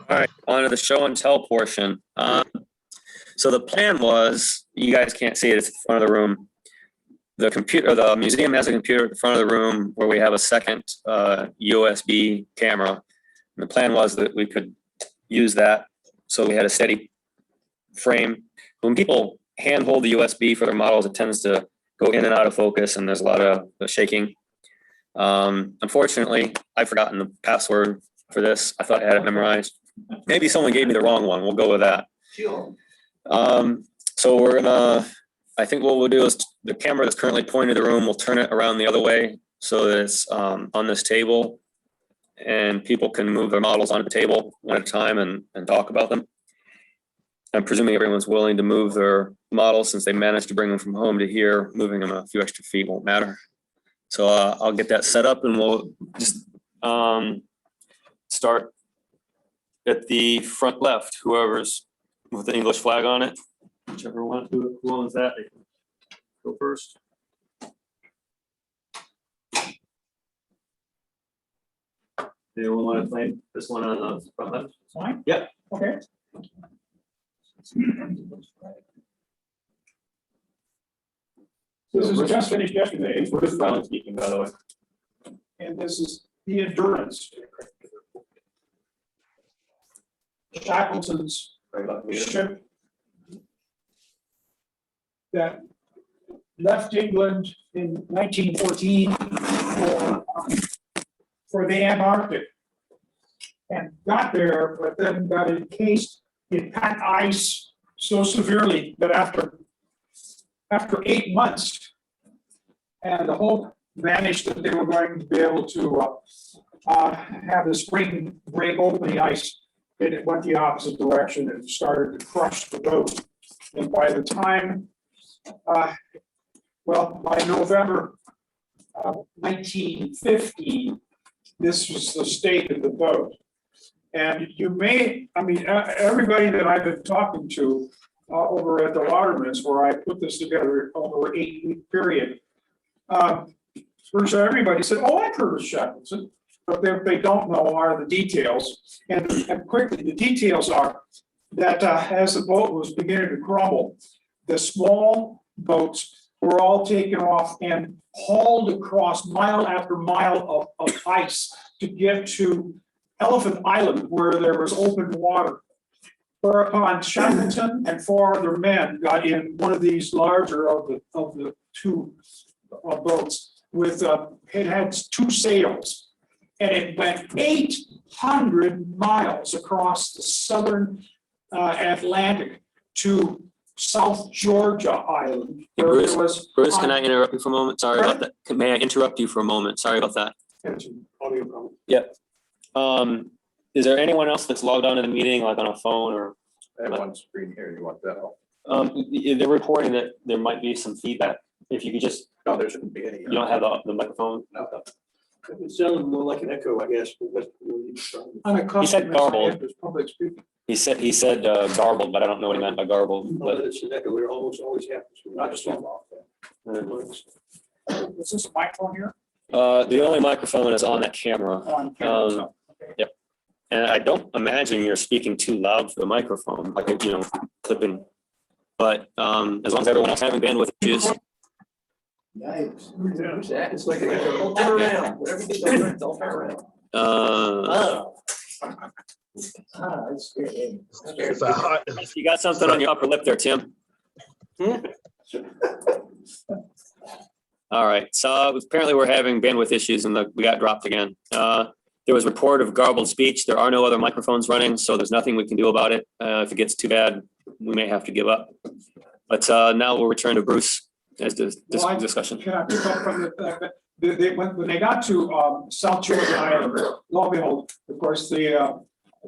All right, on to the show and tell portion. So the plan was, you guys can't see it, it's in front of the room. The museum has a computer at the front of the room where we have a second USB camera. And the plan was that we could use that so we had a steady frame. When people handhold the USB for their models, it tends to go in and out of focus, and there's a lot of shaking. Unfortunately, I've forgotten the password for this. I thought I had it memorized. Maybe someone gave me the wrong one. We'll go with that. So we're gonna, I think what we'll do is the camera that's currently pointing to the room, we'll turn it around the other way so that it's on this table, and people can move their models onto the table one at a time and talk about them. I'm presuming everyone's willing to move their models since they managed to bring them from home to here. Moving them a few extra feet won't matter. So I'll get that set up, and we'll just start at the front left, whoever's with the English flag on it, whichever one, who owns that, they can go first. Anyone want to claim this one on the front left? Fine. Yep. Okay. This is just finished yesterday. Who's Brown speaking, by the way? And this is the Endurance. Shackleton's ship that left England in 1914 for the Antarctic and got there, but then got encased in packed ice so severely that after 8 months, and the hope vanished that they were going to be able to have the spring break open the ice, and it went the opposite direction and started to crush the boat. And by the time, by November 1915, this was the state of the boat. And you may, everybody that I've been talking to over at the Waterman's, where I put this together over an 8-week period, virtually everybody said, "Oh, I've heard of Shackleton," but they don't know are the details. And quickly, the details are that as the boat was beginning to crumble, the small boats were all taken off and hauled across mile after mile of ice to get to Elephant Island, where there was open water. Whereupon Shackleton and 4 other men got in one of these larger of the two boats with it had 2 sails, and it went 800 miles across the southern Atlantic to South Georgia Island. Hey, Bruce, can I interrupt you for a moment? Sorry about that. May I interrupt you for a moment? Sorry about that. Yep. Is there anyone else that's logged on to the meeting, like on a phone or? I have one screen here. You want that? They're reporting that there might be some feedback. If you could just. No, there shouldn't be any. You don't have the microphone? No. It sounded more like an echo, I guess. He said garbled. He said garbled, but I don't know what he meant by garbled. But it's an echo. It almost always happens. I just want off Is this a microphone here? The only microphone is on that camera. On camera, Yep. And I don't imagine you're speaking too loud for the microphone, like, clipping. But as long as everyone else having bandwidth issues. Nice. It's like an echo. Don't turn around. Everything's all right. Don't turn around. That's great. You got something on your upper lip there, Tim? All right, so apparently we're having bandwidth issues and we got dropped again. There was report of garbled speech. There are no other microphones running, so there's nothing we can do about it. If it gets too bad, we may have to give up. But now we'll return to Bruce as this discussion. Can I pick up from the fact that when they got to South Georgia Island, lo and behold, of course, the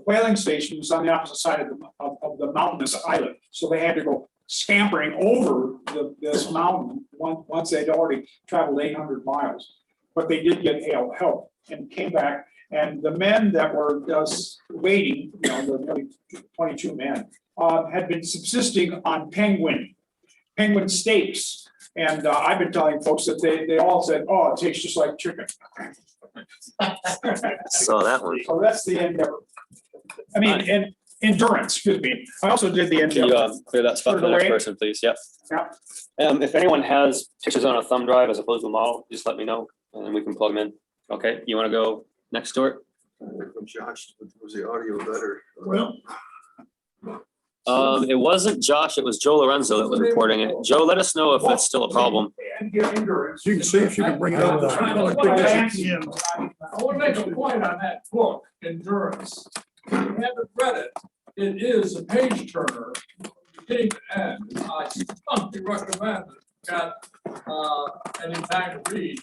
whaling station was on the opposite side of the mountainous island. So they had to go scampering over this mountain once they'd already traveled 800 miles. But they did get help and came back. And the men that were just waiting, the 22 men, had been subsisting on penguin steaks. And I've been telling folks that they all said, "Oh, it tastes just like chicken." So that one. So that's the endeavor. I mean, and endurance, excuse me. I also did the Can you endurance. clear that spot for the next person, please? Yep. Yeah. If anyone has pictures on a thumb drive as opposed to a model, just let me know and we can plug them in. Okay, you want to go next, Stuart? Josh, was the audio better? Well, It wasn't Josh, it was Joe Lorenzo that was reporting it. Joe, let us know if that's still a problem. and get endurance. You can see if you can bring it up. Yeah. I want to make a point on that book, Endurance. If you haven't read it, it is a page turner, from beginning to end. I strongly recommend it. Got any time to read.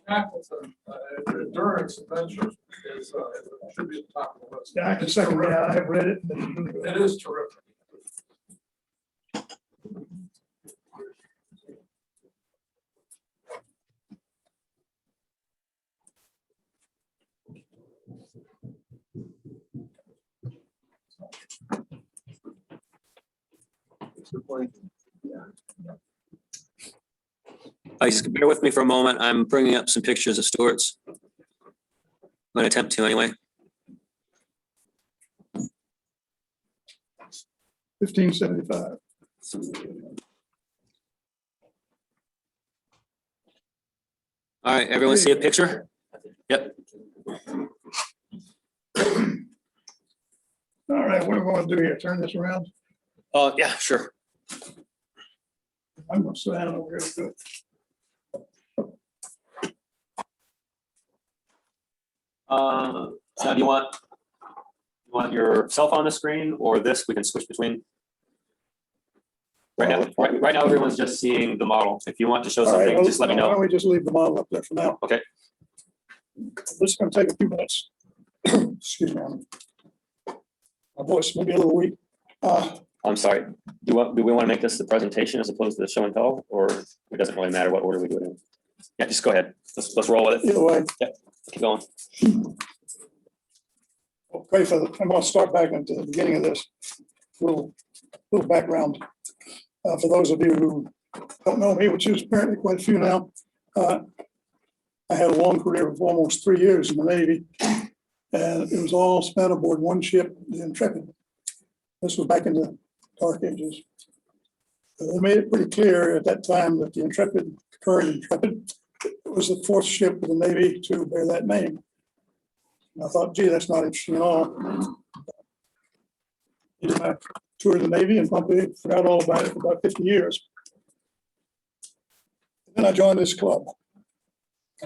Appleton, Endurance Adventures is, should be at the top of the list. Yeah, I can second that. I have read it. It is terrific. Just bear with me for a moment. I'm bringing up some pictures of Stuart's. I'm going to attempt to anyway. 1575. All right, everyone see a picture? Yep. All right, what do we want to do here? Turn this around? Oh, yeah, sure. I'm gonna sit down over here. to do it. So do you want your cell phone on the screen or this? We can switch between. Right now, everyone's just seeing the model. If you want to show All right, something, well, just let me Why know. don't we just leave the model up there for now? Okay. This is gonna take a few minutes. Excuse me. My voice may be a little weak. I'm sorry. Do we want to make this the presentation as opposed to the show and tell, or it doesn't really matter what order we do it in? Yeah, just go ahead. Let's roll with it. Either way, Keep going. okay, I'm gonna start back into the beginning of this. Little background. For those of you who don't know me, which is apparently quite a few now, I had a long career of almost 3 years in the Navy, and it was all spent aboard one ship, the Intrepid. This was back in the dark ages. They made it pretty clear at that time that the Intrepid, current Intrepid, was the fourth ship of the Navy to bear that name. And I thought, gee, that's not interesting at all. Did my tour of the Navy and probably forgot all about it for about 50 years. Then I joined this club.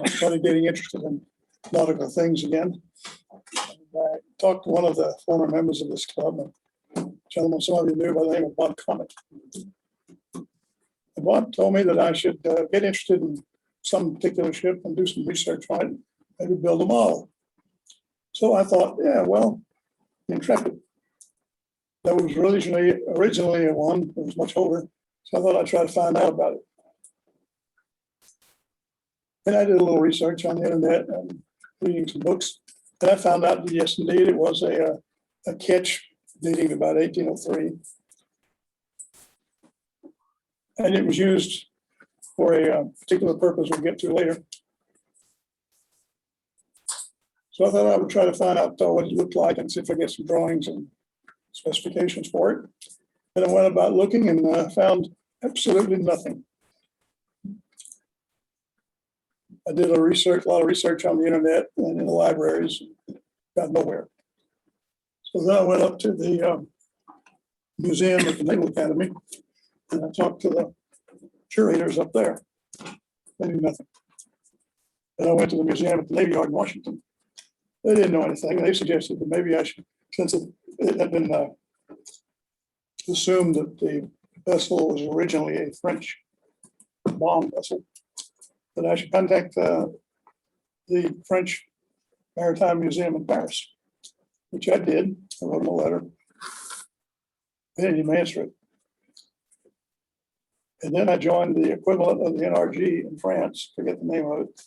I started getting interested in nautical things again. And I talked to one of the former members of this club, a gentleman some of you knew by the name of Bob Comet. And Bob told me that I should get interested in some particular ship and do some research on it, maybe build a model. So I thought, yeah, well, the Intrepid. That was originally a one that was much older. So I thought I'd try to find out about it. And I did a little research on the internet and reading some books. And I found out that yes, indeed, it was a ketch dating to about 1803. And it was used for a particular purpose we'll get to later. So I thought I would try to find out what it looked like and see if I get some drawings and specifications for it. And I went about looking and found absolutely nothing. I did a lot of research on the internet and in the libraries, got nowhere. So then I went up to the museum at the Naval Academy and I talked to the curators up there. They knew nothing. Then I went to the museum at the Navy Yard in Washington. They didn't know anything. They suggested that maybe I should, since it had been assumed that the vessel was originally a French bomb vessel, that I should contact the French Maritime Museum in Paris, which I did. I wrote them a letter. They didn't even answer it. And then I joined the equivalent of the NRG in France, forget the name of it,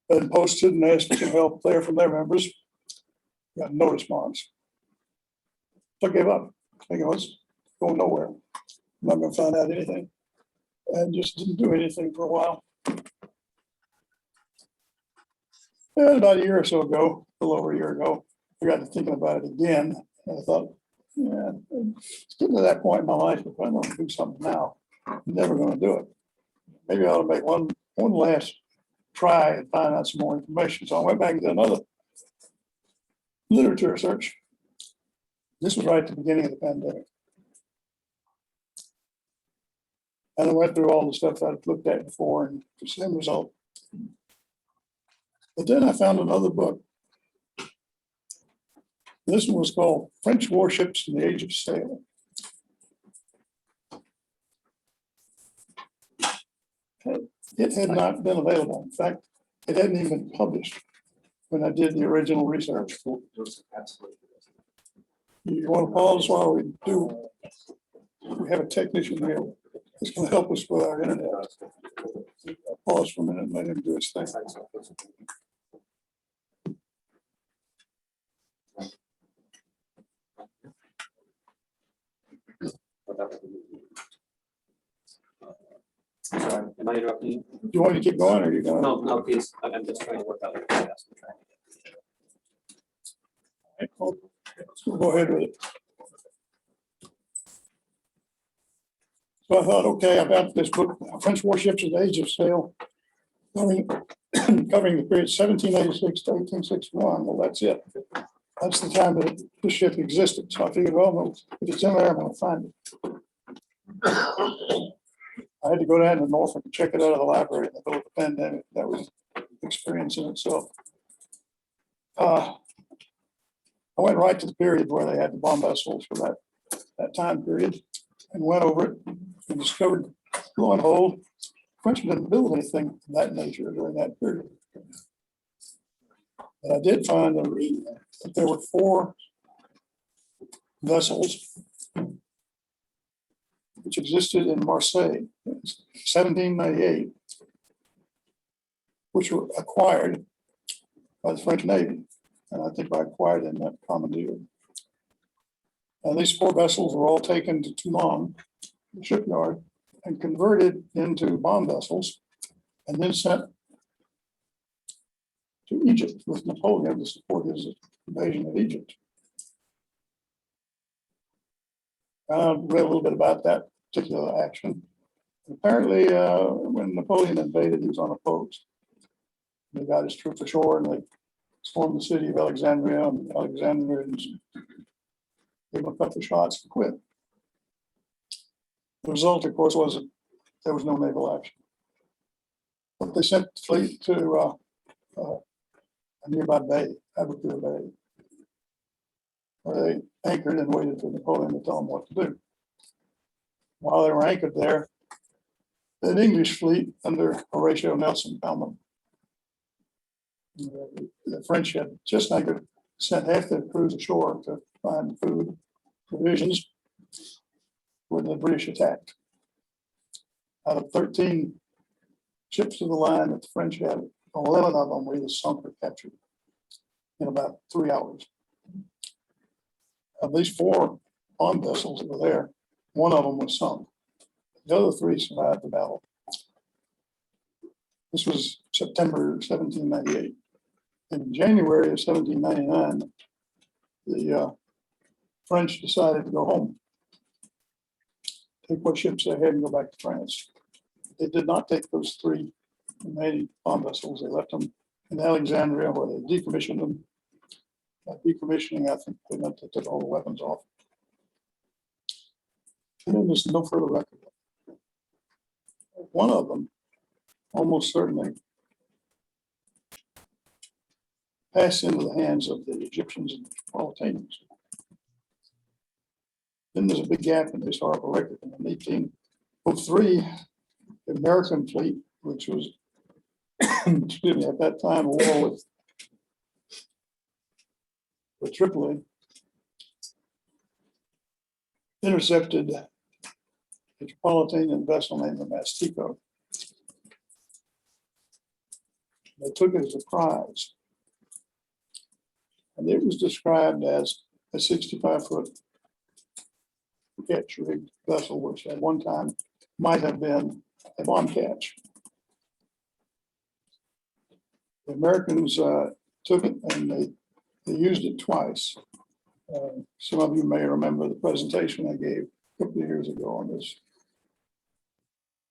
and posted and asked for some help there from their members. Got no response. So I gave up. I go, it's going nowhere. I'm not going to find out anything. And just didn't do anything for a while. And about a year or so ago, a little over a year ago, I got to thinking about it again, and I thought, yeah, it's getting to that point in my life, if I don't do something now, I'm never gonna do it. Maybe I ought to make one last try and find out some more information. So I went back and did another literature search. This was right at the beginning of the pandemic. And I went through all the stuff I'd looked at before and the same result. But then I found another book. This one was called French Warships in the Age of Sail. It had not been available. In fact, it hadn't even been published when I did the original research. You want to pause while we do? We have a technician here that's going to help us with our internet. Pause for a minute and let him do his thing. Sorry, am I interrupting you? Do you want me to keep going or are you going? No, please, I'm just trying to work out. We'll go ahead with it. So I thought, okay, I got this book, French Warships in the Age of Sail, covering the period 1786 to 1861. Well, that's it. That's the time that the ship existed. So I figured, well, if it's in there, I'm going to find it. I had to go down to Norfolk and check it out of the library in the middle of the pandemic. That was an experience in itself. I went right to the period where they had the bomb vessels for that time period and went over it and discovered, lo and behold, French didn't build anything of that nature during that period. But I did find that there were 4 vessels which existed in Marseille in 1798, which were acquired by the French Navy. And I think by acquired in that commandeer. And these 4 vessels were all taken to Toulon, the shipyard, and converted into bomb vessels, and then sent to Egypt with Napoleon to support his invasion of Egypt. I read a little bit about that particular action. Apparently, when Napoleon invaded, he was unopposed. They got his troops ashore and they stormed the city of Alexandria, and the Alexandrians gave them a couple of shots and quit. The result, of course, was that there was no naval action. But they sent the fleet to a nearby bay, Abukir Bay, where they anchored and waited for Napoleon to tell them what to do. While they were anchored there, an English fleet under Horatio Nelson found them. The French had just anchored, sent half their crews ashore to find food, provisions, when the British attacked. Out of 13 ships of the line that the French had, 11 of them were either sunk or captured in about 3 hours. Of these 4 bomb vessels that were there, 1 of them was sunk. The other 3 survived the battle. This was September 1798. In January of 1799, the French decided to go home, take what ships they had and go back to France. They did not take those 3 remaining bomb vessels. They left them in Alexandria where they decommissioned them. By decommissioning, I think they meant to take all the weapons off. And then there's no further record. One of them almost certainly passed into the hands of the Egyptians and Mauritanians. Then there's a big gap in the historical record. In 1803, the American fleet, which was, excuse me, at that time, a war with Tripoli, intercepted a Tripolitanian vessel named the Mastico. They took it as a prize. And it was described as a 65-foot catch rigged vessel, which at one time might have been a bomb catch. The Americans took it and they They used it twice. Some of you may remember the presentation I gave a couple of years ago on this.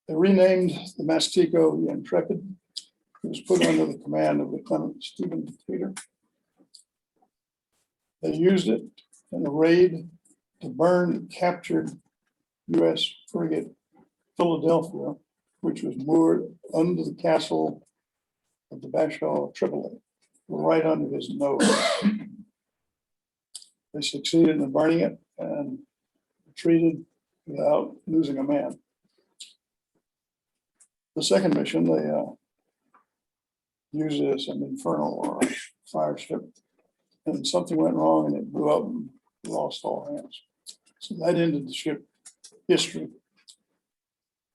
They renamed the Mastico the Intrepid. It was put under the command of Lieutenant Stephen Peter. They used it in a raid to burn captured U.S. frigate Philadelphia, which was moored under the castle of the Bashaw of Tripoli, right under his nose. They succeeded in burning it and retreated without losing a man. The second mission, they used it as an infernal or fire ship, and something went wrong and it blew up and lost all hands. So that ended the ship history.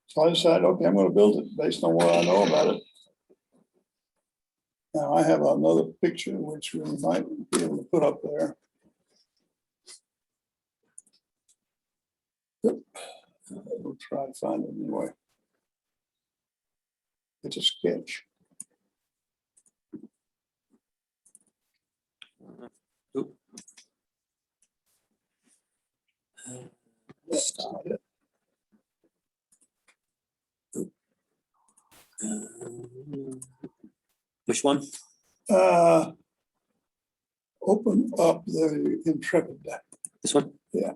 So I decided, okay, I'm going to build it based on what I know about it. Now I have another picture which we might be able to put up there. We'll try to find it anyway. It's a sketch. Stop it. Which one? Open up the Intrepid. This one? Yeah.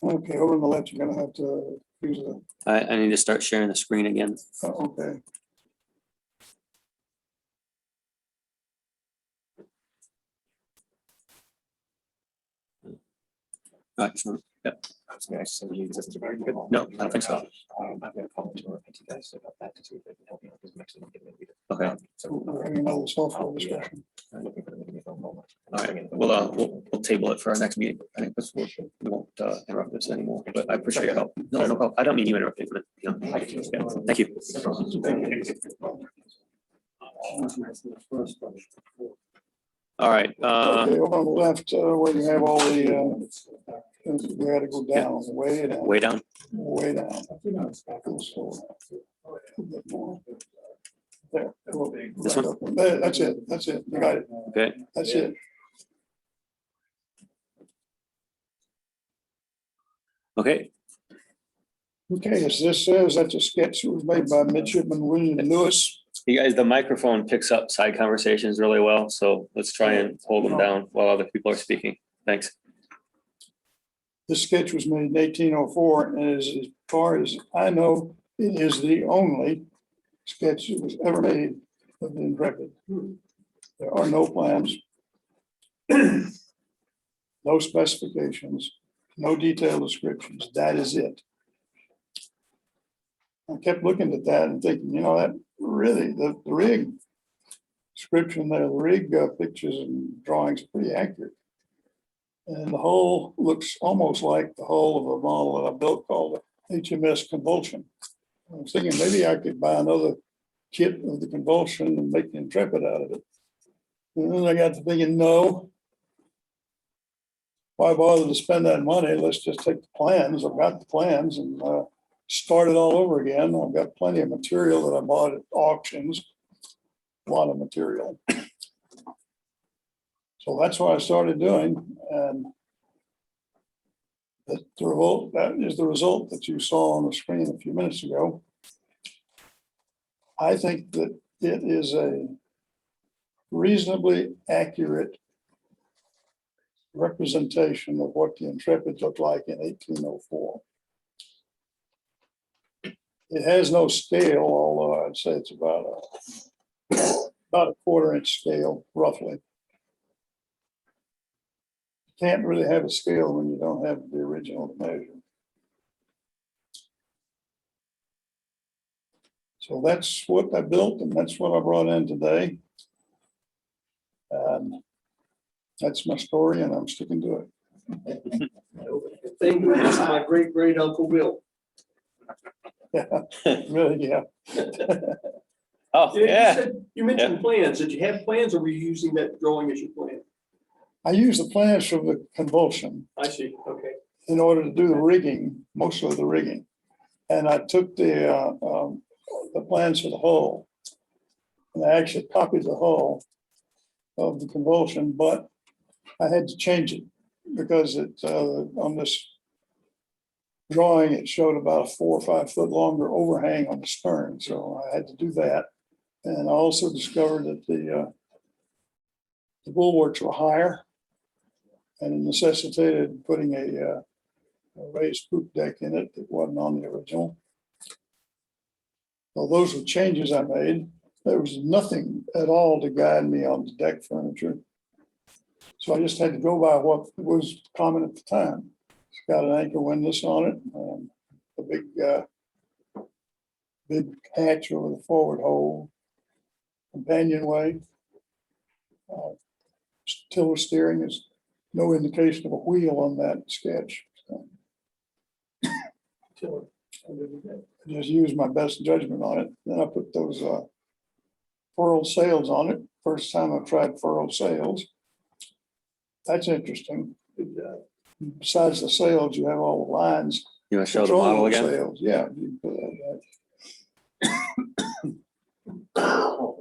Okay, over on the left, you're gonna have to use the, I need to start sharing the screen again. okay. All right, so, yeah. No, I don't think so. I'm gonna call to her and you guys about that to see if they can help me out because Mexican give me. Okay. So We're having another software discussion. I'm looking for them to give me a phone moment. All right, we'll table it for our next meeting. I think we won't interrupt this anymore, but I appreciate your help. No, no problem. I don't mean you interrupting, but, you know, yeah, thank you. All right, Okay, over on the left, where you have all the, we had to go down, way down, way down. way down. There. This one? There, that's it, you got it, Okay, that's it. okay. Okay, as this says, that's a sketch that was made by Midshipman William Lewis. You guys, the microphone picks up side conversations really well, so let's try and hold them down while other people are speaking. Thanks. This sketch was made in 1804, and as far as I know, it is the only sketch that was ever made of the Intrepid. There are no plans, no specifications, no detailed descriptions. That is it. I kept looking at that and thinking, you know, that really, the rig description there, the rig pictures and drawings are pretty accurate. And the hull looks almost like the hull of a model that I built called the HMS Convulsion. I was thinking maybe I could buy another kit of the Convulsion and make the Intrepid out of it. And then I got to thinking, no. Why bother to spend that money? Let's just take the plans. I've got the plans and start it all over again. I've got plenty of material that I bought at auctions, a lot of material. So that's what I started doing, and that is the result that you saw on the screen a few minutes ago. I think that it is a reasonably accurate representation of what the Intrepid looked like in 1804. It has no scale, although I'd say it's about a 1/4-inch scale, roughly. Can't really have a scale when you don't have the original to measure. So that's what I built and that's what I brought in today. And that's my story and I'm sticking to it. Thank you. This is my great uncle Bill. Yeah, really, yeah. Oh, You yeah. said- You mentioned plans. Did you have plans or were you using that drawing as your plan? I used the plans from the convulsion I see, okay. in order to do the rigging, most of the rigging. And I took the plans for the hull. And I actually copied the hull of the convulsion, but I had to change it because it, on this drawing, it showed about a 4 or 5 foot longer overhang on the stern. So I had to do that. And I also discovered that the bulwarks were higher and it necessitated putting a raised poop deck in it that wasn't on the original. Well, those were changes I made. There was nothing at all to guide me on the deck furniture. So I just had to go by what was common at the time. It's got an anchor windlass on it, a big hatch over the forward hold, companionway. Tiller steering is no indication of a wheel on that sketch. So I just used my best judgment on it. Then I put those furled sails on it. First time I tried furled sails. That's interesting. Besides the sails, you have all the lines. You want to show the controlling model the again? sails. Yeah. You can put that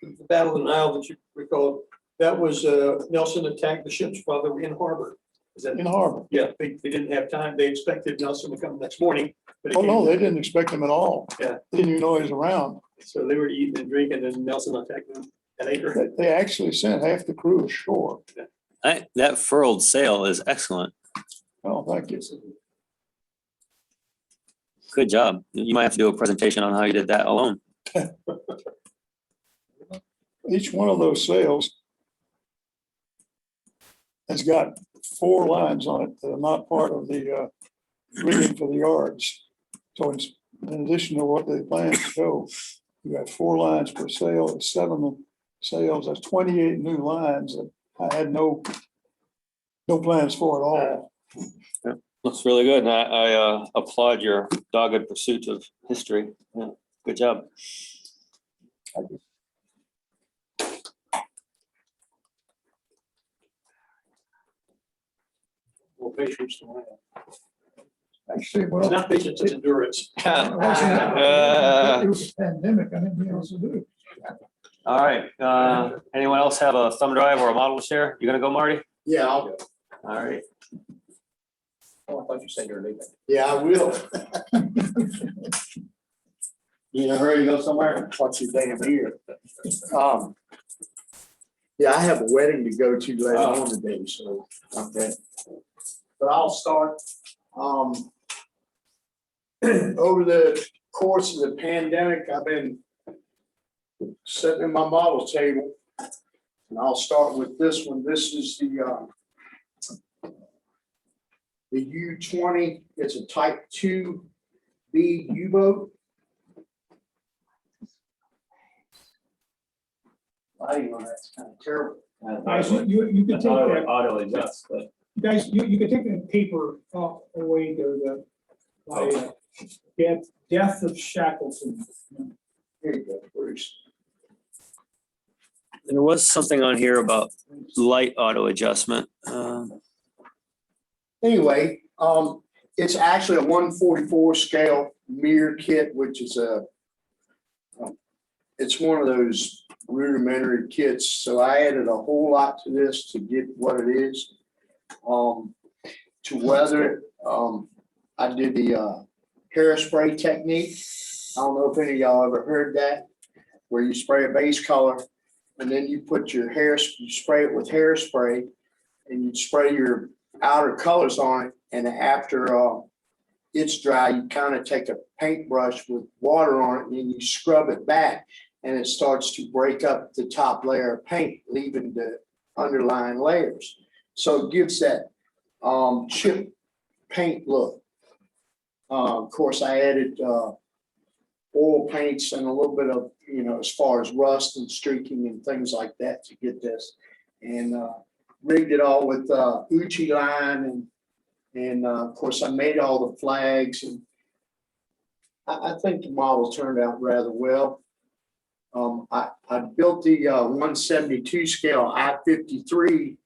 The Battle of the Nile that you recall, that was Nelson attacked the ships while they were in harbor. Is that in harbor. Yeah, they didn't have time. They expected Nelson to come next morning. But it Oh, no, came- they didn't expect him at all. Yeah. They didn't even know he was around. So they were eating and drinking and Nelson attacked them at anchor. They actually sent half the crew ashore. That furled sail is excellent. Oh, thank you. Good job. You might have to do a presentation on how you did that alone. Each one of those sails has got 4 lines on it that are not part of the rigging for the yards. So it's in addition to what they plan to show, you got 4 lines per sail, it's 7 sails, that's 28 new lines that I had no plans for at all. Looks really good. And I applaud your dogged pursuit of history. Yeah, good job. Well, patience. Actually, It's well, not patience, it's endurance. it was a pandemic, I didn't know what else to do. All right. Anyone else have a thumb drive or a model to share? You gonna go, Marty? Yeah, I'll go. All right. Oh, I thought you said you're leaving. Yeah, I will. You in a hurry to go somewhere? Watch your damn ear. Yeah, I have a wedding to go to later on today, so, okay. But I'll start, over the course of the pandemic, I've been sitting at my model table. And I'll start with this one. This is the U-20. It's a Type 2B U-boat. Lighting on that's kind of terrible. Guys, you could take that, Auto adjust, but. guys, you could take the paper away there, death of Shackleton. Here you go, Bruce. There was something on here about light auto adjustment. Anyway, it's actually a 144 scale mirror kit, which is it's one of those rudimentary kits. So I added a whole lot to this to get what it is. To weather it, I did the hairspray technique. I don't know if any of y'all ever heard that, where you spray a base color and then you put your hair, you spray it with hairspray and you spray your outer colors on it. And after it's dry, you kind of take a paintbrush with water on it and then you scrub it back and it starts to break up the top layer of paint, leaving the underlying layers. So it gives that chip paint look. Of course, I added oil paints and a little bit of, as far as rust and streaking and things like that to get this. And rigged it all with Uchi line and of course I made all the flags and I think the model turned out rather well. I built the 172 scale I-53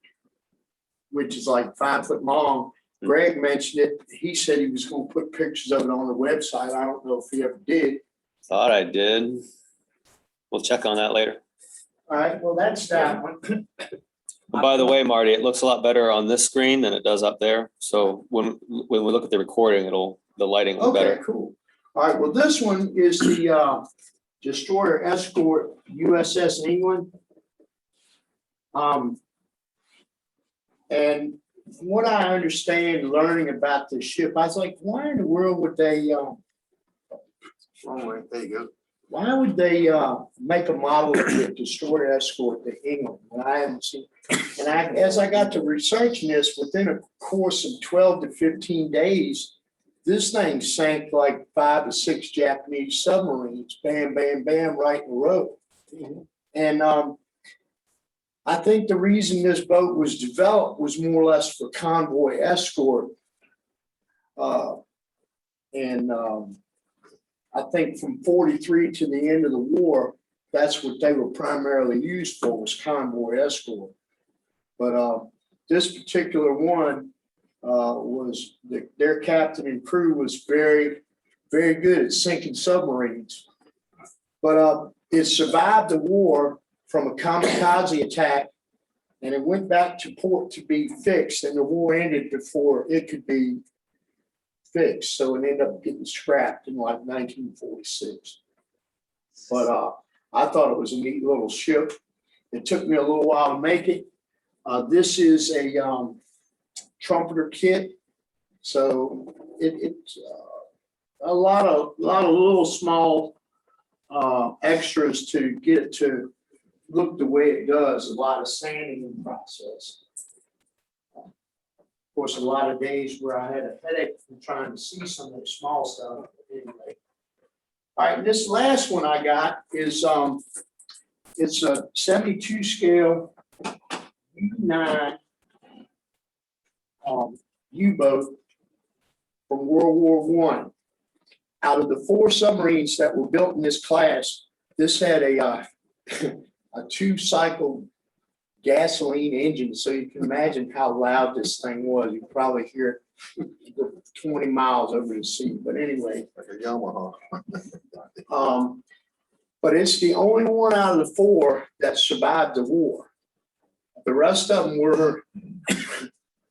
which is like 5 foot long. Greg mentioned it. He said he was gonna put pictures of it on the website. I don't know if he ever did. Thought I did. We'll check on that later. All right, well, that's that one. By the way, Marty, it looks a lot better on this screen than it does up there. So when we look at the recording, the lighting will be Okay, better. cool. All right, well, this one is the destroyer escort USS England. And from what I understand, learning about this ship, I was like, why in the world would they, there you go. Why would they make a model of the destroyer escort to England? And I haven't seen, and as I got to researching this, within a course of 12 to 15 days, this thing sank like 5 to 6 Japanese submarines, bam, bam, bam, right in a row. And I think the reason this boat was developed was more or less for convoy escort. I think from 43 to the end of the war, that's what they were primarily used for, was convoy escort. But this particular one was their captain and crew was very, very good at sinking submarines. But it survived the war from a kamikaze attack, and it went back to port to be fixed, and the war ended before it could be fixed. So it ended up getting scrapped in like 1946. But I thought it was a neat little ship. It took me a little while to make it. This is a trumpeter kit. So it's a lot of little small extras to get it to look the way it does. A lot of sanding in the process. Of course, a lot of days where I had a headache from trying to see some of the small stuff. But anyway. All right, this last one I got is it's a 72 scale U9 U-boat from World War I. Out of the 4 submarines that were built in this class, this had a 2-cycle gasoline engine, so you can imagine how loud this thing was. You can probably hear it 20 miles over the sea. But anyway, like a Yamaha. But it's the only one out of the 4 that survived the war. The rest of them were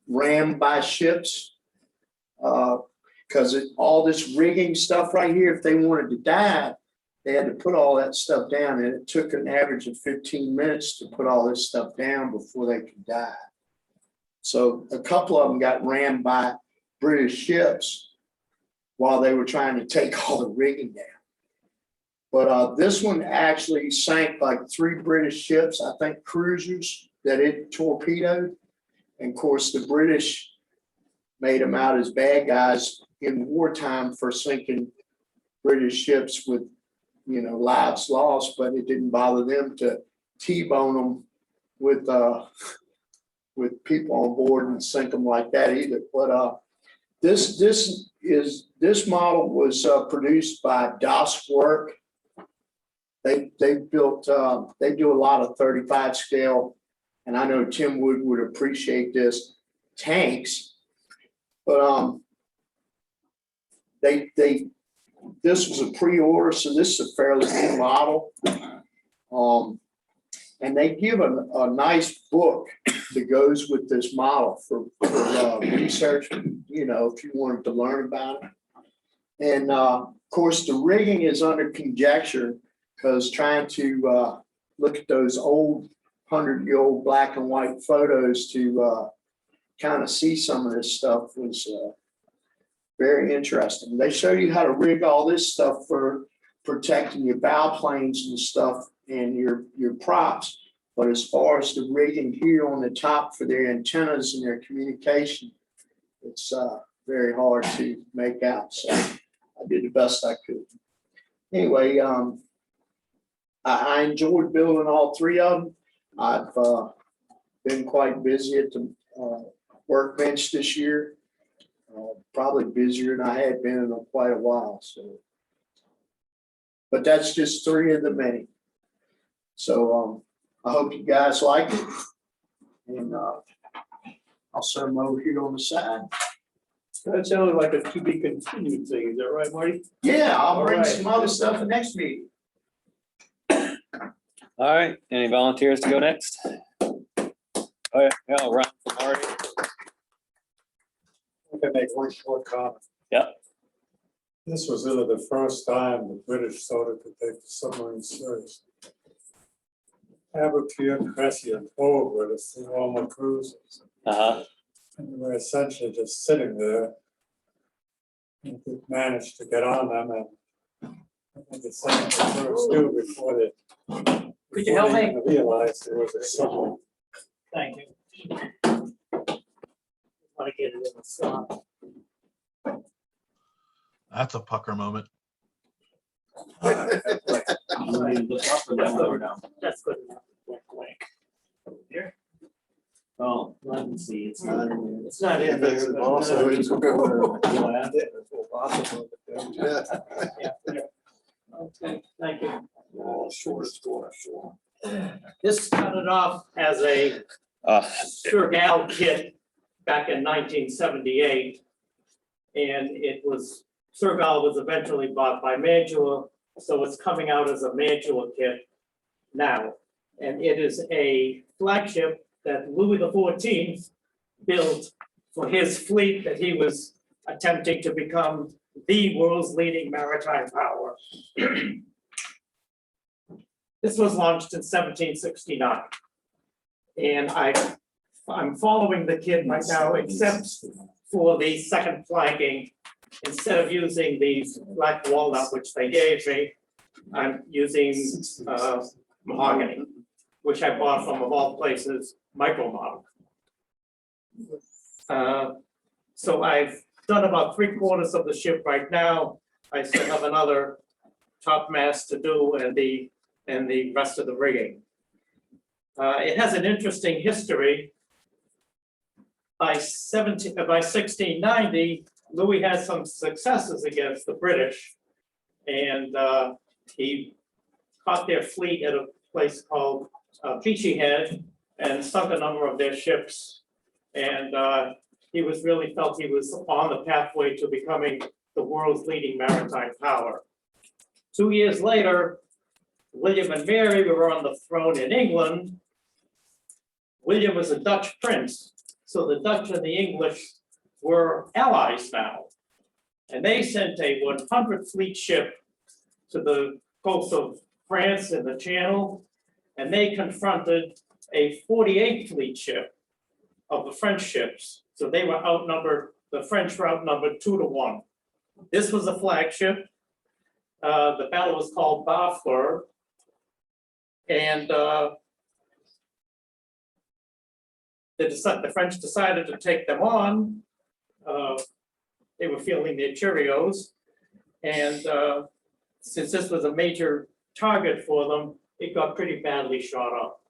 rammed by ships because all this rigging stuff right here, if they wanted to dive, they had to put all that stuff down, and it took an average of 15 minutes to put all this stuff down before they could dive. So a couple of them got rammed by British ships while they were trying to take all the rigging down. But this one actually sank like 3 British ships, I think cruisers, that it torpedoed. And of course, the British made them out as bad guys in wartime for sinking British ships with, lives lost, but it didn't bother them to T-bone them with people on board and sink them like that either. But this model was produced by DOS Work. They built they do a lot of 35 scale, and I know Tim would appreciate this, tanks. But this was a pre-order, so this is a fairly new model. And they give a nice book that goes with this model for research, if you wanted to learn about it. And of course, the rigging is under conjecture, because trying to look at those old 100-year-old black and white photos to kind of see some of this stuff was very interesting. They show you how to rig all this stuff for protecting your bow planes and stuff and your props. But as far as the rigging here on the top for their antennas and their communication, it's very hard to make out. So I did the best I could. Anyway, I enjoyed building all 3 of them. I've been quite busy at the workbench this year. Probably busier than I had been in quite a while. So, but that's just 3 of the many. So I hope you guys like it, and I'll also mow here on the side. That sounded like a to be continued thing, is that right, Marty? Yeah, I'll bring All right. some other stuff in next meeting. All right, any volunteers to go next? Oh, yeah, I'll run for Marty. I can make one short comment. Yep. This was really the first time the British started to take the submarine seriously. Abercrombie, Cressy, and Hogue were the three normal cruisers, Uh-huh. and we were essentially just sitting there. And we managed to get on them and I think it's something the first do before they. Could you help me? before they even realized there was a submarine. Thank you. Want to get it in the sun. That's a pucker moment. That's good enough. Here. Oh, let me see, it's not in there. It's not in there. but- Also, it's Yeah. Okay, thank you. This started off as a Sir Gal kit back in 1978. And it was, Sir Gal was eventually bought by Mantua, so it's coming out as a Mantua kit now. And it is a flagship that Louis XIV built for his fleet that he was attempting to become the world's leading maritime power. This was launched in 1769. And I'm following the kit right now, except for the second flanking. Instead of using these black walnut, which they gave me, I'm using mahogany, which I bought from, of all places, Micro Model. So I've done about 3/4 of the ship right now. I still have another top mast to do and the rest of the rigging. It has an interesting history. By 1690, Louis had some successes against the British, and he caught their fleet at a place called Peachy Head and sunk a number of their ships. And he felt he was on the pathway to becoming the world's leading maritime power. 2 years later, William and Mary were on the throne in England. William was a Dutch prince, so the Dutch and the English were allies now. And they sent a 100 fleet ship to the coast of France in the Channel, and they confronted a 48 fleet ship of the French ships. So they were outnumbered, the French were outnumbered 2-1. This was a flagship. The battle was called Barfleur. And the French decided to take them on. They were feeling their Cheerios. And since this was a major target for them, it got pretty badly shot up.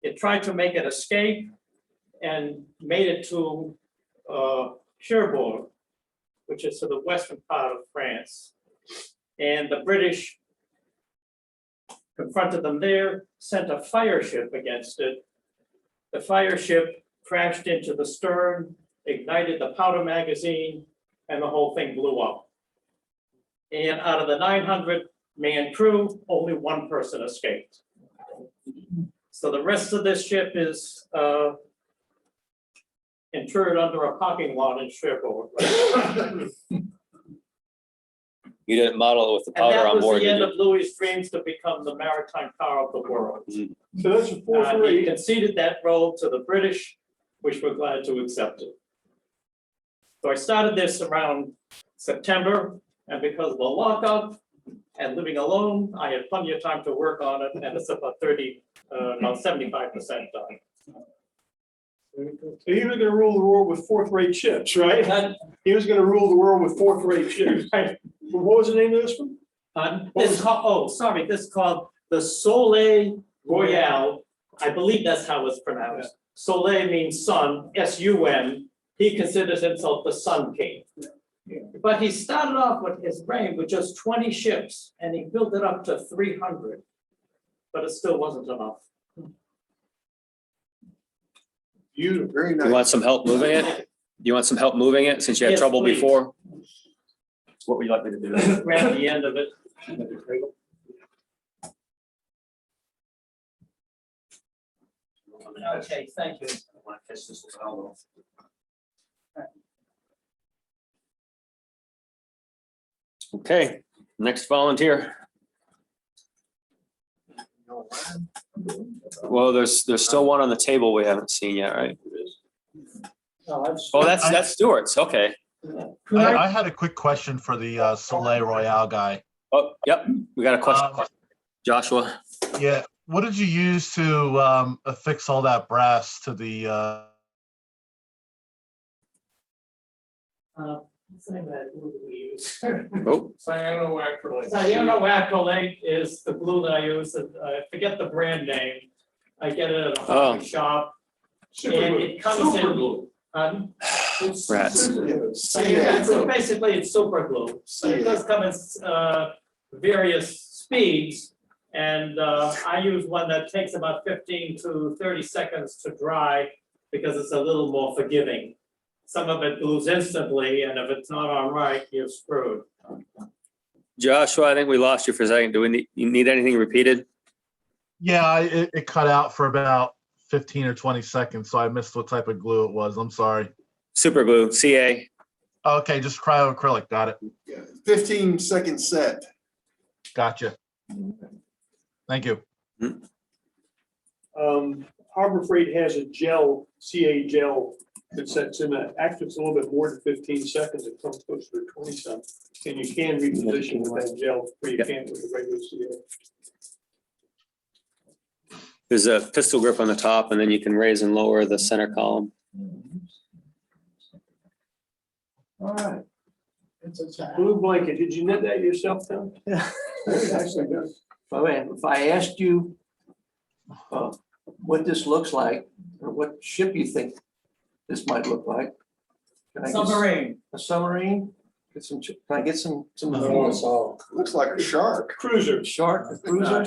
It tried to make it escape and made it to Cherbourg, which is to the western part of France. And the British confronted them there, sent a fire ship against it. The fire ship crashed into the stern, ignited the powder magazine, and the whole thing blew up. And out of the 900-man crew, only one person escaped. So the rest of this ship is interred under a parking lot in Cherbourg. You didn't model it with the And powder that on was board, the did end you? of Louis' dreams to become the maritime power of the world. So that's a He 4-3. conceded that role to the British, which were glad to accept it. So I started this around September, and because of the lockup and living alone, I had plenty of time to work on it, and it's about 75% done. So he was gonna rule the world with fourth-rate ships, right? And, He was gonna rule the world with fourth-rate ships. Well, what was the name of this one? this called, this is called the Soleil Royal. I believe that's how it's pronounced. Soleil means sun, S-U-N. He considers himself the Sun King. But he started off with his reign with just 20 ships, and he built it up to 300. But it still wasn't enough. Beautiful. Very You nice. want some help moving it? You want some help moving it since you had Yes, trouble please. before? What would you like me to do? Grab the end of it. Okay, thank you. Okay, next volunteer. Well, there's still one on the table we haven't seen yet, right? Oh, that's Stewart's. Okay. I had a quick question for the Soleil Royale guy. Oh, yep. We got a question. Joshua. Yeah, what did you use to affix all that brass to the Same that glue that we use. Oh, Cyanoacrylate. Cyanoacrylate is the glue that I use, and I forget the brand name. I get it at a hobby shop, and it comes Super in. glue. rats. Yeah, so basically it's super glue. So it does come in various speeds. And I use one that takes about 15 to 30 seconds to dry because it's a little more forgiving. Some of it glues instantly, and if it's not on right, you're screwed. Joshua, I think we lost you for a second. Do you need anything repeated? Yeah, it cut out for about 15 or 20 seconds, so I missed what type of glue it was. I'm sorry. Super glue, CA. Okay, just cryoacrylic. Got it. 15-second set. Gotcha. Thank you. Harbor Freight has a gel, CA gel that sets in actually it's a little bit more than 15 seconds. It comes close to 20 something. And you can reposition with that gel where you can't with the regular CA. There's a pistol grip on the top, and then you can raise and lower the center column. All right. Blue blanket, did you knit that yourself, Tom? Yeah. Actually, good. If I asked you what this looks like, or what ship you think this might look like. Can I get Submarine. a submarine? Can I get some Looks like a shark. Cruiser. shark, a cruiser?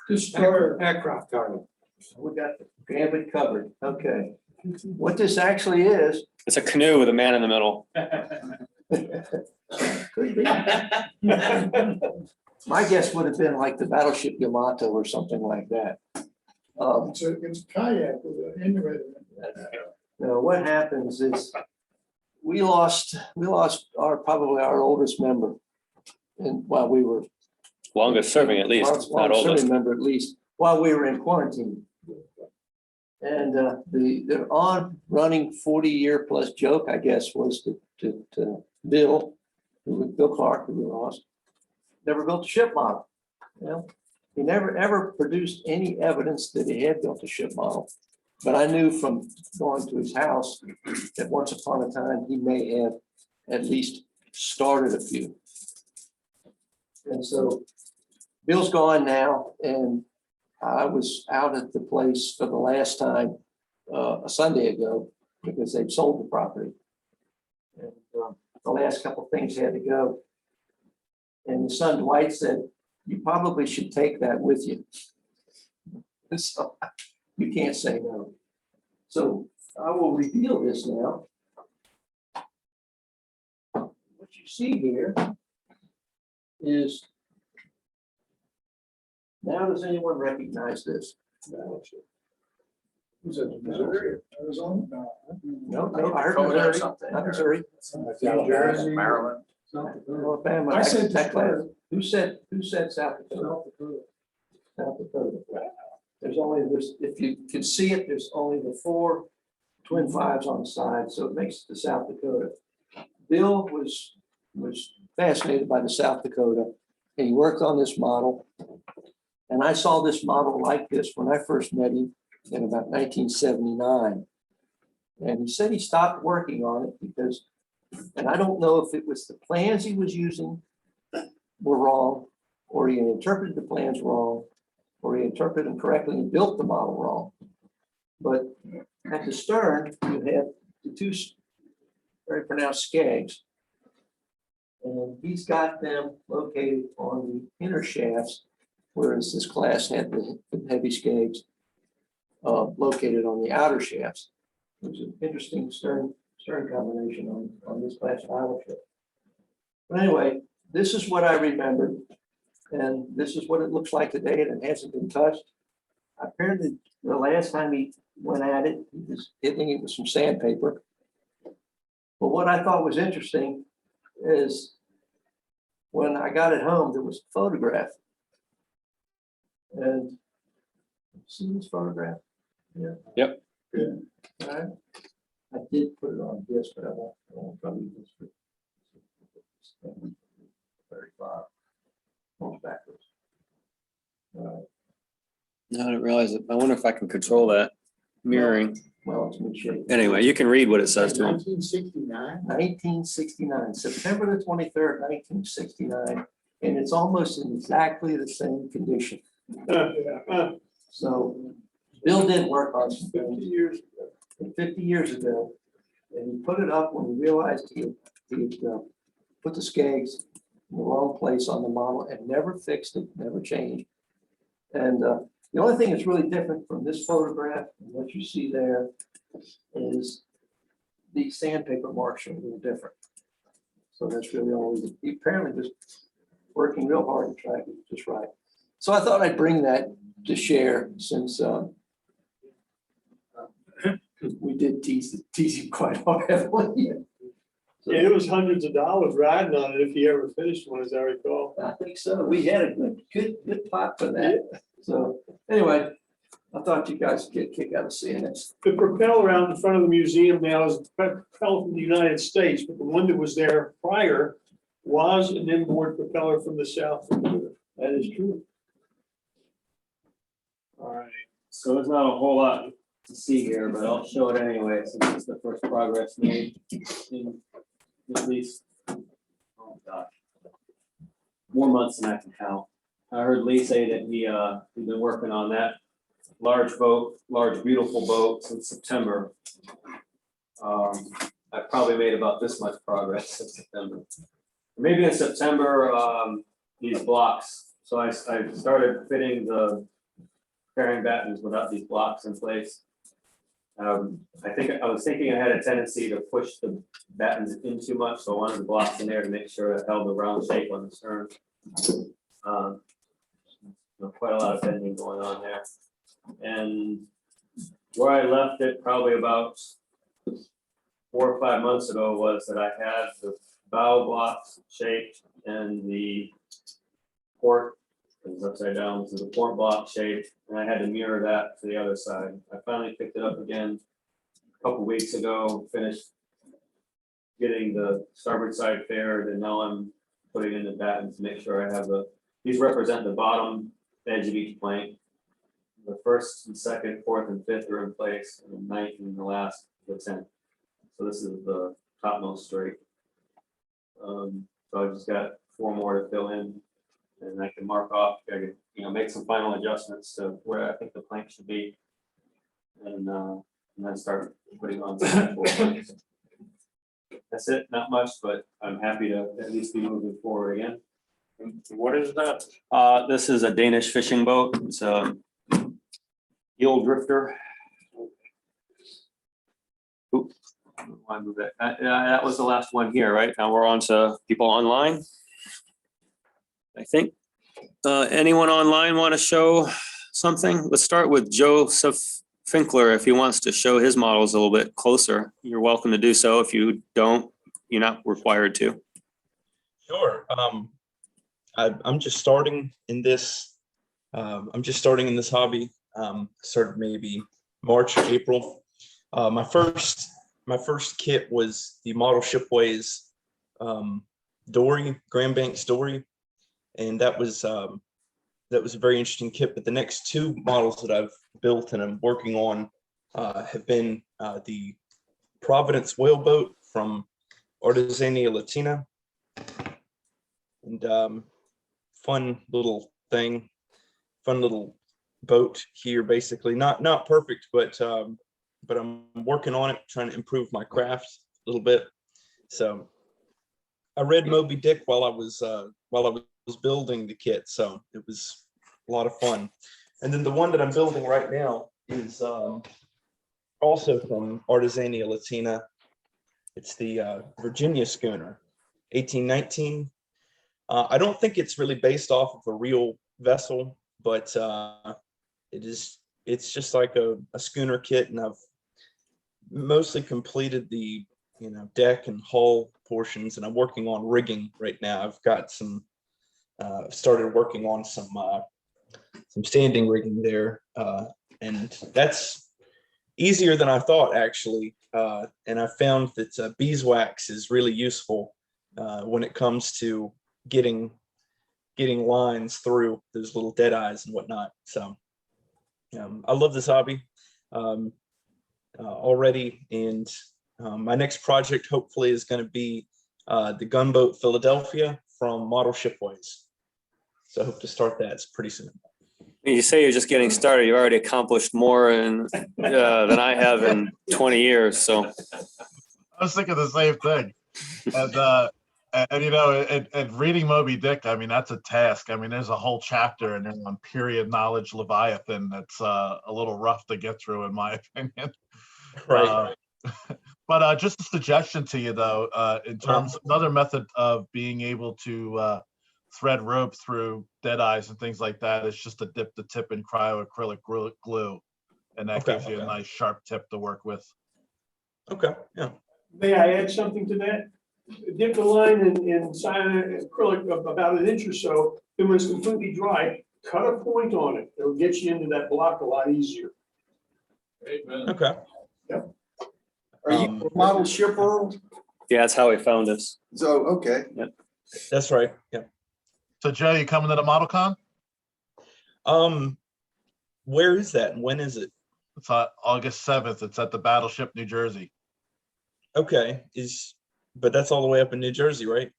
Destroyer aircraft carrier. We got the gambit covered. Okay. What this actually is, It's a canoe with a man in the middle. could be. My guess would have been like the battleship Yamato or something like that. It's a kayak with an innovator. Now, what happens is we lost probably our oldest member. And while we were. Longest serving, at least, not Longest oldest. serving member at least, while we were in quarantine. And the running 40-year plus joke, I guess, was to Bill Clark, who we lost, never built a ship model. You know, he never ever produced any evidence that he had built a ship model. But I knew from going to his house that once upon a time he may have at least started a few. And so Bill's gone now, and I was out at the place for the last time a Sunday ago because they'd sold the property. And the last couple of things had to go. And the son Dwight said, "You probably should take that with you." And so you can't say no. So I will reveal this now. What you see here is, now does anyone recognize this? Who's it? Missouri? Arizona? No, I heard Missouri, not Missouri. Jersey, Maryland. Alabama. I said that class. Dakota. Who said South Dakota? South Dakota. If you can see it, there's only the 4 twin fives on the side, so it makes it the South Dakota. Bill was fascinated by the South Dakota, and he worked on this model. And I saw this model like this when I first met him in about 1979. And he said he stopped working on it because, and I don't know if it was the plans he was using were wrong, or he interpreted the plans wrong, or he interpreted them correctly and built the model wrong. But at the stern, you have the two very pronounced skags. And he's got them located on the inner shafts, whereas this class had the heavy skags. located on the outer shafts. It was an interesting stern combination on this class of outer shaft. But anyway, this is what I remembered. And this is what it looks like today, and it hasn't been touched. Apparently, the last time he went at it, he was hitting it with some sandpaper. But what I thought was interesting is when I got it home, there was a photograph. And see this photograph? Yeah. Yep. Good. All right. I did put it on this, but I won't probably use this for 35. Going backwards. All right. No, I didn't realize it. I wonder if I can control that mirroring. Well, it's in good shape. Anyway, you can read what it says to him. 1969. 1969, September the 23rd, 1969, and it's almost in exactly the same condition. So Bill did work on some 50 years ago. 50 years ago, and he put it up when he realized he had put the skags in the wrong place on the model and never fixed it, never changed. And the only thing that's really different from this photograph and what you see there is the sandpaper marks are a little different. So that's really all he apparently just working real hard to try to get it just right. So I thought I'd bring that to share since we did tease him quite heavily. So, Yeah, it was hundreds of dollars riding on it if he ever finished one, as I recall. I think so. We had a good plot for that. So anyway, I thought you guys would get a kick out of seeing this. The propeller out in front of the museum now is a propeller from the United States, but the one that was there prior was an inboard propeller from the South. That is true. All right, so there's not a whole lot to see here, but I'll show it anyway, since it's the first progress made in at least, oh gosh, more months than I can count. I heard Lee say that he's been working on that large beautiful boat since September. I probably made about this much progress since September. Maybe in September, these blocks. So I started fitting the carrying battens without these blocks in place. I was thinking I had a tendency to push the battens in too much, so I wanted the blocks in there to make sure it held the round shape on the stern. Quite a lot of bending going on there. And where I left it probably about 4 or 5 months ago was that I had the bow blocks shaped and the port is upside down, so the port block shaped, and I had to mirror that to the other side. I finally picked it up again a couple weeks ago, finished getting the starboard side faired, and now I'm putting in the battens to make sure I have these represent the bottom edge of each plank. The first and second, fourth and fifth are in place, and the ninth and the last, the 10th. So this is the topmost straight. So I've just got 4 more to fill in, and I can mark off. I can, make some final adjustments to where I think the plank should be, and then start putting on some more. That's it. Not much, but I'm happy to at least be moving forward again. What is that? This is a Danish fishing boat. It's a eel drifter. Oop, why move that? That was the last one here, right? Now we're on to people online. I think. Anyone online want to show something? Let's start with Joseph Finkler. If he wants to show his models a little bit closer, you're welcome to do so. If you don't, you're not required to. Sure. I'm just starting in this. I'm just starting in this hobby. Started maybe March or April. My first kit was the Model Shipways Dory, Grand Banks Dory, and that was a very interesting kit. But the next 2 models that I've built and I'm working on have been the Providence whaleboat from Artesania Latina, and fun little thing, fun little boat here. Basically, not perfect, but I'm working on it, trying to improve my craft a little bit. So I read Moby Dick while I was building the kit, so it was a lot of fun. And then the one that I'm building right now is also from Artesania Latina. It's the Virginia schooner, 1819. I don't think it's really based off of a real vessel, but it's just like a schooner kit, and I've mostly completed the deck and hull portions, and I'm working on rigging right now. I've got some started working on some standing rigging there, and that's easier than I thought, actually. And I found that beeswax is really useful when it comes to getting lines through those little dead eyes and whatnot. So I love this hobby already, and my next project hopefully is going to be the gunboat Philadelphia from Model Shipways. So I hope to start that pretty soon. You say you're just getting started. You've already accomplished more than I have in 20 years. So I was thinking the same thing. And reading Moby Dick, I mean, that's a task. I mean, there's a whole chapter in there on period knowledge Leviathan that's a little rough to get through, in my opinion. Right. But just a suggestion to you, though, in terms of another method of being able to thread rope through dead eyes and things like that is just to dip the tip in cryoacrylic glue, and that gives you a nice sharp tip to work with. Okay. Yeah. May I add something to that? Dip the line in cyan acrylic of about an inch or so, then when it's completely dry, cut a point on it. It'll get you into that block a lot easier. Amen. Okay. Are you model ship world? yeah, that's how we found us. So, okay. That's right. Yeah. So, Joe, you coming to the ModelCon? Where is that and when is it? It's August 7th. It's at the Battleship, New Jersey. Okay. But that's all the way up in New Jersey, right?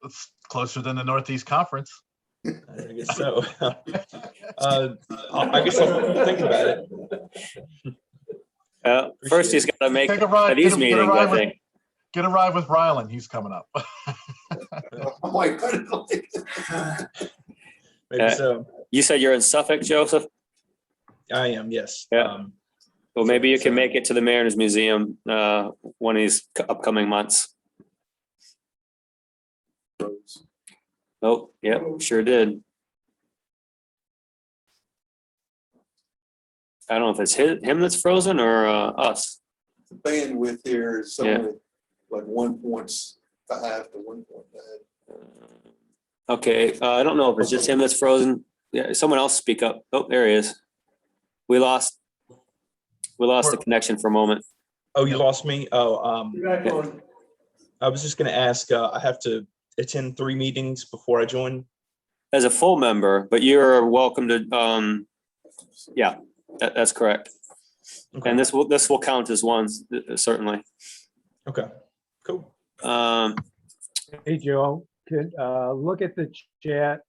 It's closer than the Northeast Conference. I guess so. I guess I'll think about it. First, he's got to make Take a ride. these Get a meetings, ride I with- think. Get a ride with Rylan. He's coming up. Oh my God. Maybe so. You said you're in Suffolk, Joseph? I am, yes. Yeah. Well, maybe you can make it to the Mariners Museum one of these upcoming months. Oh, yep, sure did. I don't know if it's him that's frozen or us. The bandwidth here is Yeah. only like 1.5 to 1.9. Okay, I don't know if it's just him that's frozen. Yeah, someone else speak up. Oh, there he is. We lost the connection for a moment. Oh, you lost me? Oh, You're back on. I was just gonna ask, I have to attend 3 meetings before I join? As a full member, but you're welcome to, yeah, that's correct. Okay. And this will count as one, certainly. Okay, cool. Hey, Joe, could look at the chat.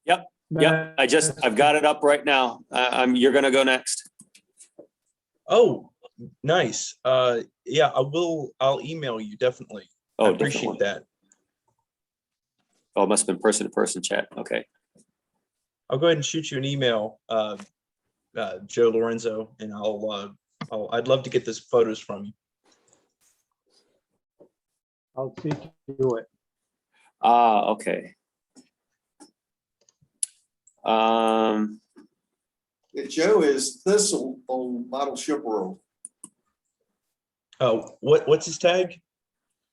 Yep. I've got it up right now. You're gonna go next. Oh, nice. Yeah, I'll email you, definitely. Oh, I appreciate different one. that. Oh, it must have been person-to-person chat. Okay. I'll go ahead and shoot you an email, Joe Lorenzo, and I'd love to get those photos from you. I'll see to do it. Okay. Joe is Thistle on Model Ship World. Oh, what's his tag?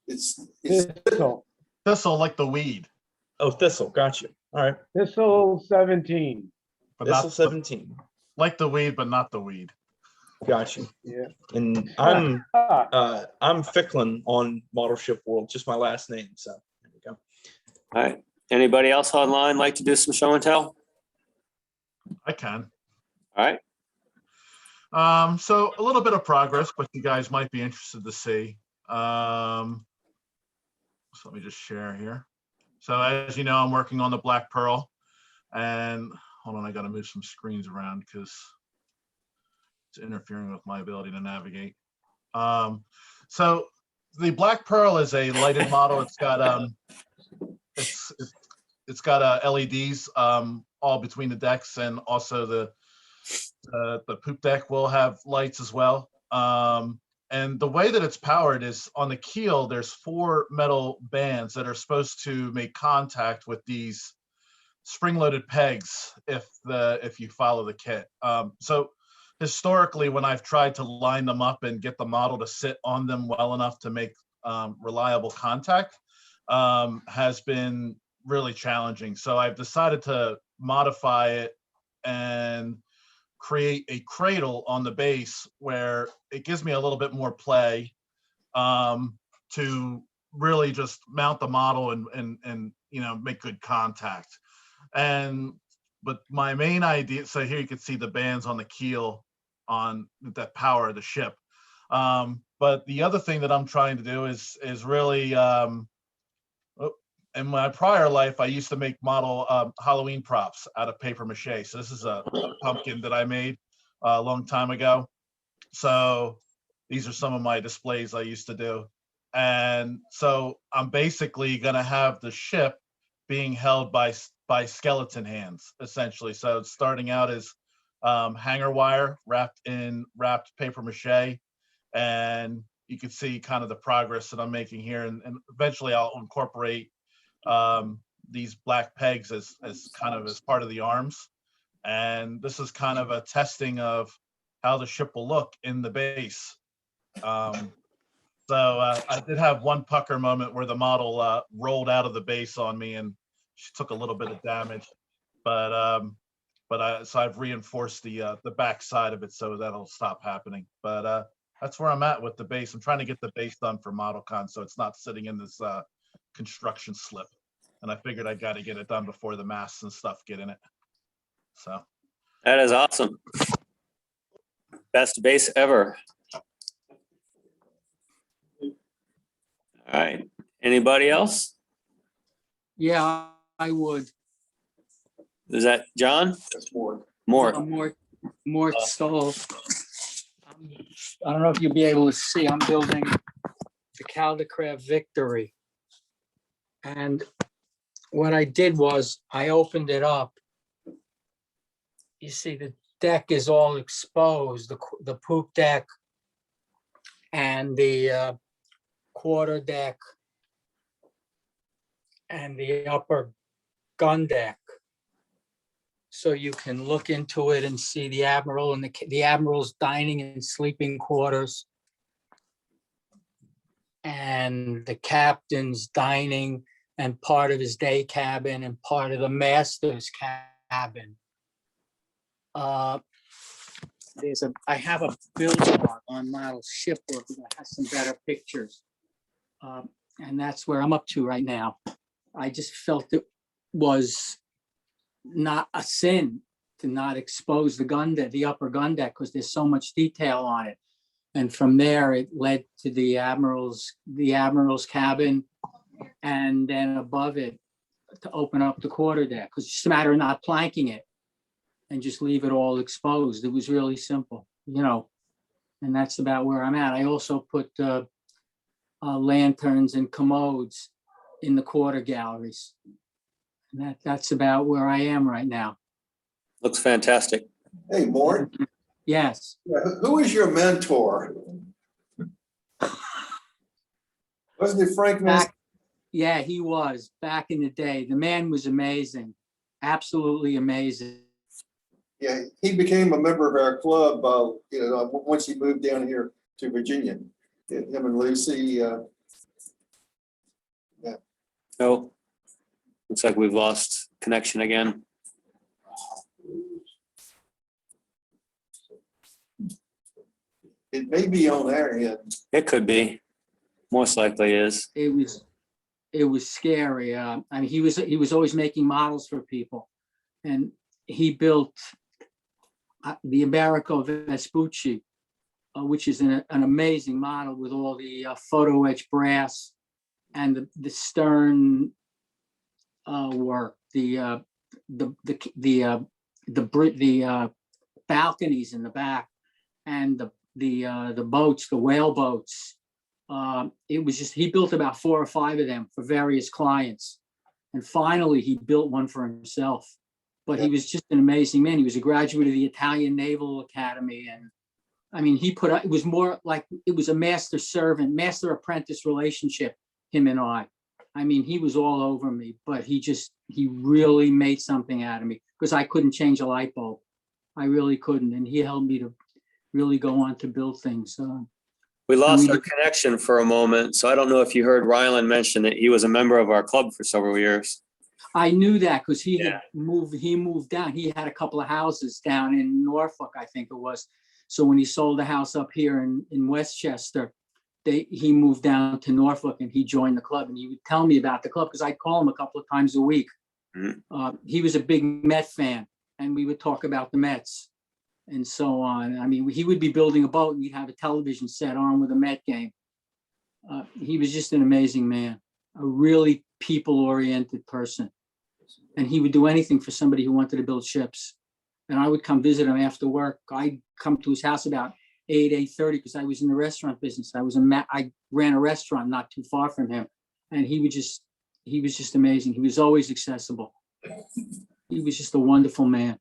It's Thistle, like the weed. Oh, Thistle, gotcha. All right. Thistle 17. But Thistle not 17. like the weed, but not the weed. Gotcha. Yeah. And I'm Ficklin on Model Ship World, just my last name. So there we go. All right. Anybody else online like to do some show and tell? I can. All right. So a little bit of progress, but you guys might be interested to see. So let me just share here. So as you know, I'm working on the Black Pearl, and hold on, I got to move some screens around because it's interfering with my ability to navigate. So the Black Pearl is a lighted model. It's got it's got LEDs all between the decks, and also the The poop deck will have lights as well. And the way that it's powered is on the keel, there's 4 metal bands that are supposed to make contact with these spring-loaded pegs if you follow the kit. So historically, when I've tried to line them up and get the model to sit on them well enough to make reliable contact, has been really challenging. So I've decided to modify it and create a cradle on the base where it gives me a little bit more play to really just mount the model and make good contact. But my main idea, so here you can see the bands on the keel on that power the ship. But the other thing that I'm trying to do is really in my prior life, I used to make model Halloween props out of paper mache. So this is a pumpkin that I made a long time ago. So these are some of my displays I used to do. And so I'm basically going to have the ship being held by skeleton hands, essentially. So it's starting out as hanger wire wrapped paper mache. And you can see kind of the progress that I'm making here. And eventually I'll incorporate these black pegs as kind of as part of the arms. And this is kind of a testing of how the ship will look in the base. So I did have one pucker moment where the model rolled out of the base on me and she took a little bit of damage, so I've reinforced the back side of it so that'll stop happening. But that's where I'm at with the base. I'm trying to get the base done for ModelCon so it's not sitting in this construction slip. And I figured I got to get it done before the masts and stuff get in it. So That is awesome. Best base ever. All right. Anybody else? Yeah, I would. Is that John? That's more. More. More so. I don't know if you'll be able to see, I'm building the Caldecraft Victory. And what I did was I opened it up. You see the deck is all exposed, the poop deck and the quarter deck and the upper gun deck. So you can look into it and see the admiral and the admiral's dining and sleeping quarters and the captain's dining and part of his day cabin and part of the master's cabin. I have a build log on model shipbook that has some better pictures. And that's where I'm up to right now. I just felt it was not a sin to not expose the gun deck, the upper gun deck, because there's so much detail on it. And from there, it led to the admiral's cabin, and then above it to open up the quarter deck. Because it's just a matter of not planking it and just leave it all exposed. It was really simple, and that's about where I'm at. I also put lanterns and commodes in the quarter galleries. And that's about where I am right now. Looks fantastic. Hey, Mort. Yes. Who is your mentor? Wasn't it Frank? Yeah, he was back in the day. The man was amazing. Absolutely amazing. Yeah, he became a member of our club, once he moved down here to Virginia. Him and Lucy. Oh, looks like we've lost connection again. It may be on our end. It could be. Most likely is. It was scary. I mean, he was always making models for people, and he built the Americo Vespucci, which is an amazing model with all the photo etch brass and the stern work, the balconies in the back, and the boats, the whale boats. It was just, he built about 4 or 5 of them for various clients. And finally, he built one for himself. but he was just an amazing man. He was a graduate of the Italian Naval Academy. And I mean, it was more like it was a master servant, master apprentice relationship, him and I. I mean, he was all over me, but he really made something out of me because I couldn't change a light bulb. I really couldn't. And he helped me to really go on to build things. We lost our connection for a moment, so I don't know if you heard Ryland mention that he was a member of our club for several years. I knew that because he Yeah. moved down. He had a couple of houses down in Norfolk, I think it was. So when he sold the house up here in Westchester, he moved down to Norfolk and he joined the club, and he would tell me about the club because I'd call him a couple of times a week. Mhm. He was a big Met fan, and we would talk about the Mets and so on. I mean, he would be building a boat and we'd have a television set on with a Met game. He was just an amazing man, a really people-oriented person. And he would do anything for somebody who wanted to build ships. And I would come visit him after work. I'd come to his house about 8:30 because I was in the restaurant business. I ran a restaurant not too far from him. And he was just amazing. He was always accessible. He was just a wonderful man.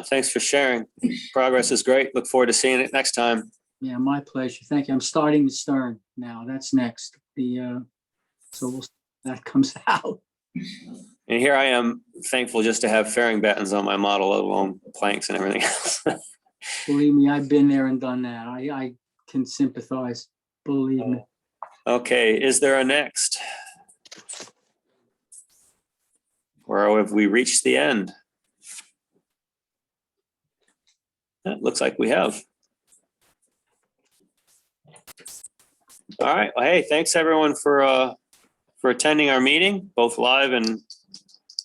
Thanks for sharing. Progress is great. Look forward to seeing it next time. Yeah, my pleasure. Thank you. I'm starting the Stern now. That's next. So that comes out. And here I am, thankful just to have fairing battens on my model, let alone planks and everything else. Believe me, I've been there and done that. I can sympathize. Believe me. Okay, is there a next? Or have we reached the end? It looks like we have. All right. Well, hey, thanks everyone for attending our meeting, both live and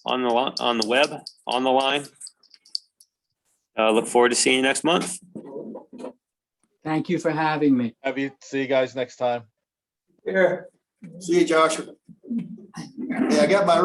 on the web, on the line. Look forward to seeing you next month. Thank you for having me. See you guys next time. Here. See you, Joshua. Yeah, I got my